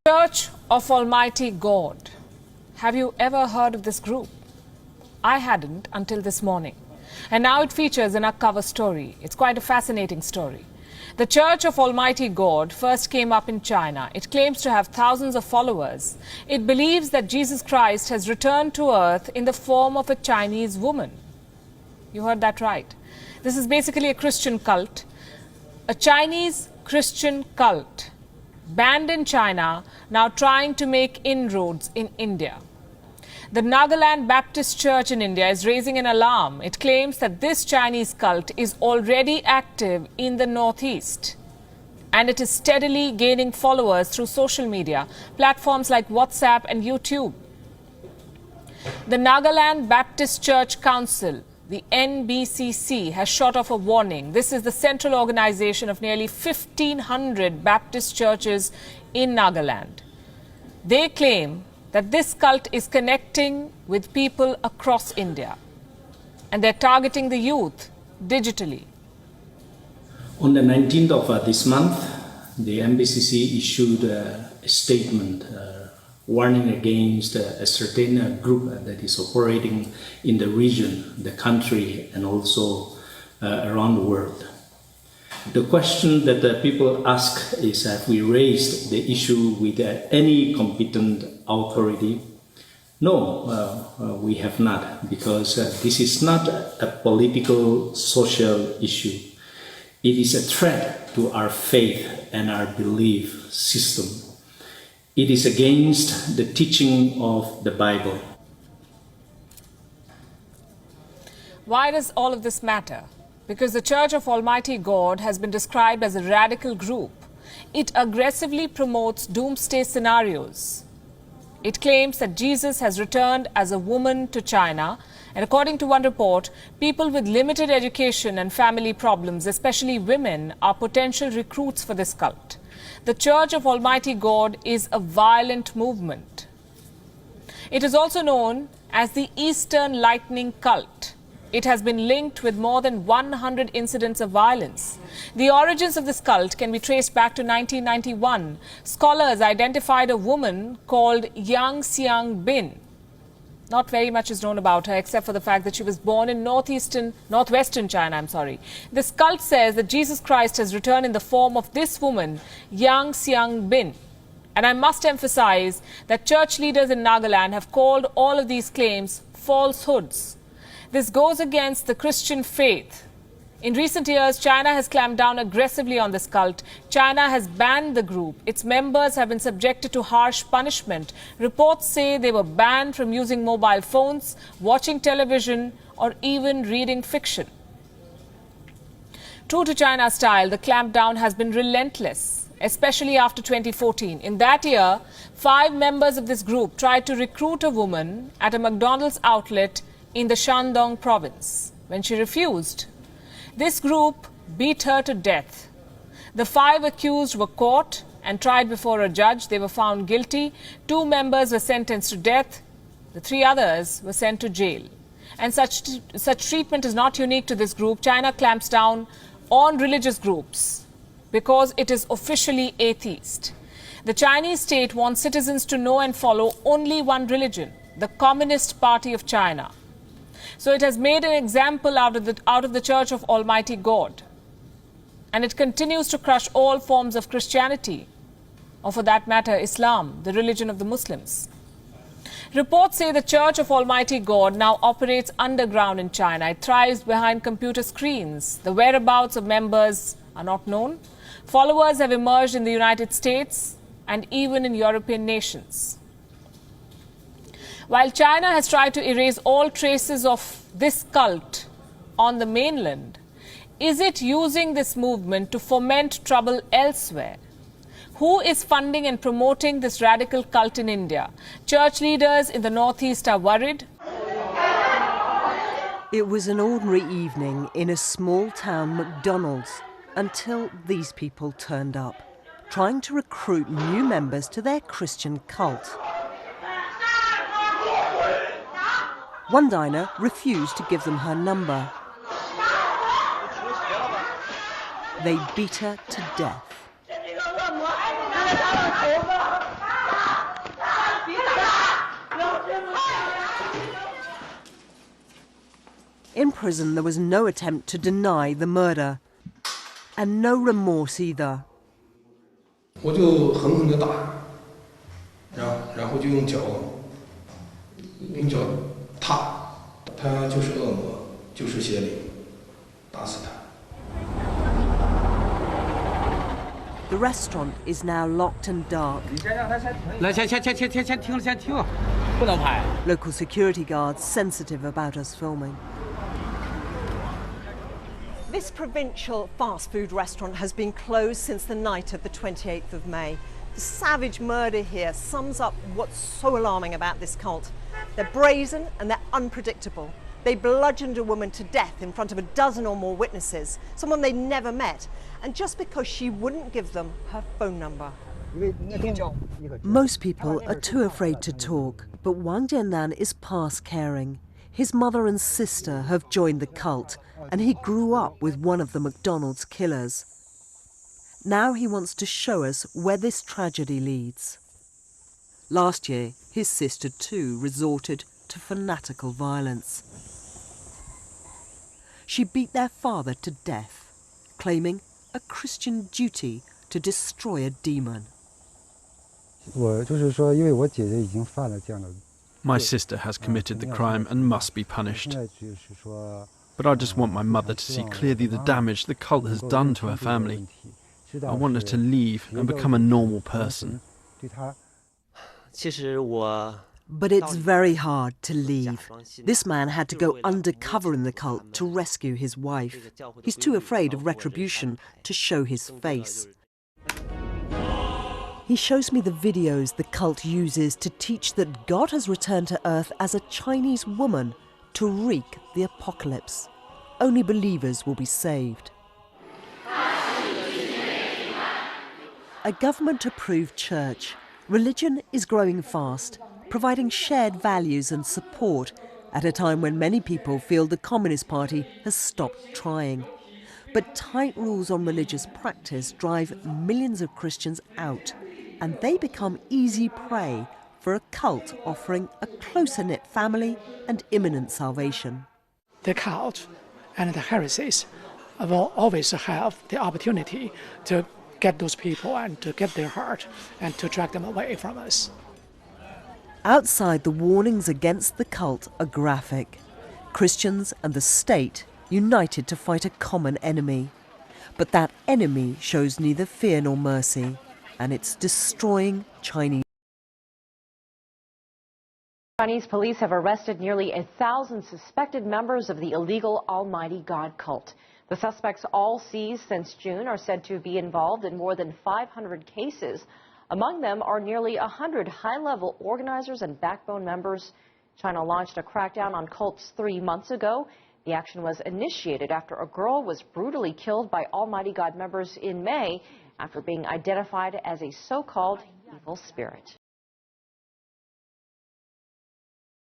Church of Almighty God. Have you ever heard of this group? I hadn't until this morning. And now it features in our cover story. It's quite a fascinating story. The Church of Almighty God first came up in China. It claims to have thousands of followers. It believes that Jesus Christ has returned to earth in the form of a Chinese woman. You heard that right. This is basically a Christian cult. A Chinese Christian cult, banned in China, now trying to make inroads in India. The Nagaland Baptist Church in India is raising an alarm. It claims that this Chinese cult is already active in the Northeast. And it is steadily gaining followers through social media, platforms like WhatsApp and YouTube. The Nagaland Baptist Church Council, the NBCC, has shot off a warning. This is the central organization of nearly 1,500 Baptist churches in Nagaland. They claim that this cult is connecting with people across India, and they're targeting the youth digitally. On the 19th of this month, the NBCC issued a statement warning against a certain group that is operating in the region, the country, and also around the world. The question that the people ask is, have we raised the issue with any competent authority? No, we have not, because this is not a political, social issue. It is a threat to our faith and our belief system. It is against the teaching of the Bible. Why does all of this matter? Because the Church of Almighty God has been described as a radical group. It aggressively promotes doomsday scenarios. It claims that Jesus has returned as a woman to China. And according to one report, people with limited education and family problems, especially women, are potential recruits for this cult. The Church of Almighty God is a violent movement. It is also known as the Eastern Lightning Cult. It has been linked with more than 100 incidents of violence. The origins of this cult can be traced back to 1991. Scholars identified a woman called Yang Xiang Bin. Not very much is known about her, except for the fact that she was born in northwestern China. This cult says that Jesus Christ has returned in the form of this woman, Yang Xiang Bin. And I must emphasize that church leaders in Nagaland have called all of these claims falsehoods. This goes against the Christian faith. In recent years, China has clamped down aggressively on this cult. China has banned the group. Its members have been subjected to harsh punishment. Reports say they were banned from using mobile phones, watching television, or even reading fiction. True to China's style, the clampdown has been relentless, especially after 2014. In that year, 5 members of this group tried to recruit a woman at a McDonald's outlet in the Shandong province. When she refused, this group beat her to death. The 5 accused were caught and tried before a judge. They were found guilty. 2 members were sentenced to death. The 3 others were sent to jail. And such treatment is not unique to this group. China clamps down on religious groups because it is officially atheist. The Chinese state wants citizens to know and follow only one religion, the Communist Party of China. So it has made an example out of the Church of Almighty God. And it continues to crush all forms of Christianity, or for that matter, Islam, the religion of the Muslims. Reports say the Church of Almighty God now operates underground in China. It thrives behind computer screens. The whereabouts of members are not known. Followers have emerged in the United States and even in European nations. While China has tried to erase all traces of this cult on the mainland, is it using this movement to foment trouble elsewhere? Who is funding and promoting this radical cult in India? Church leaders in the Northeast are worried. It was an ordinary evening in a small town McDonald's until these people turned up, trying to recruit new members to their Christian cult. One diner refused to give them her number. They beat her to death. prison, there was no attempt to deny the murder. And no remorse either. 我就狠狠地打，然后就用脚踏，他就是恶魔，就是邪灵，打死他。 The restaurant is now locked and dark. Local security guards sensitive about us filming. This provincial fast food restaurant has been closed since the night of the 28th of May. The savage murder here sums up what's so alarming about this cult. They're brazen and they're unpredictable. They bludgeoned a woman to death in front of a dozen or more witnesses, someone they'd never met, and just because she wouldn't give them her phone number. Most people are too afraid to talk, but Wang Jiannan is past caring. His mother and sister have joined the cult, and he grew up with one of the McDonald's killers. Now he wants to show us where this tragedy leads. Last year, his sister too resorted to fanatical violence. She beat their father to death, claiming a Christian duty to destroy a demon. My sister has committed the crime and must be punished. But I just want my mother to see clearly the damage the cult has done to her family. I want her to leave and become a normal person. But it's very hard to leave. This man had to go undercover in the cult to rescue his wife. He's too afraid of retribution to show his face. He shows me the videos the cult uses to teach that God has returned to earth as a Chinese woman to wreak the apocalypse. Only believers will be saved. A government-approved church. Religion is growing fast, providing shared values and support at a time when many people feel the Communist Party has stopped trying. But tight rules on religious practice drive millions of Christians out, and they become easy prey for a cult offering a closer-knit family and imminent salvation. The cult and the heresies will always have the opportunity to get those people and to get their heart and to drag them away from us. Outside, the warnings against the cult are graphic. Christians and the state united to fight a common enemy. But that enemy shows neither fear nor mercy, and it's destroying Chinese. Chinese police have arrested nearly 1,000 suspected members of the illegal Almighty God cult. The suspects, all seized since June, are said to be involved in more than 500 cases. Among them are nearly 100 high-level organizers and backbone members. China launched a crackdown on cults 3 months ago. The action was initiated after a girl was brutally killed by Almighty God members in May after being identified as a so-called evil spirit.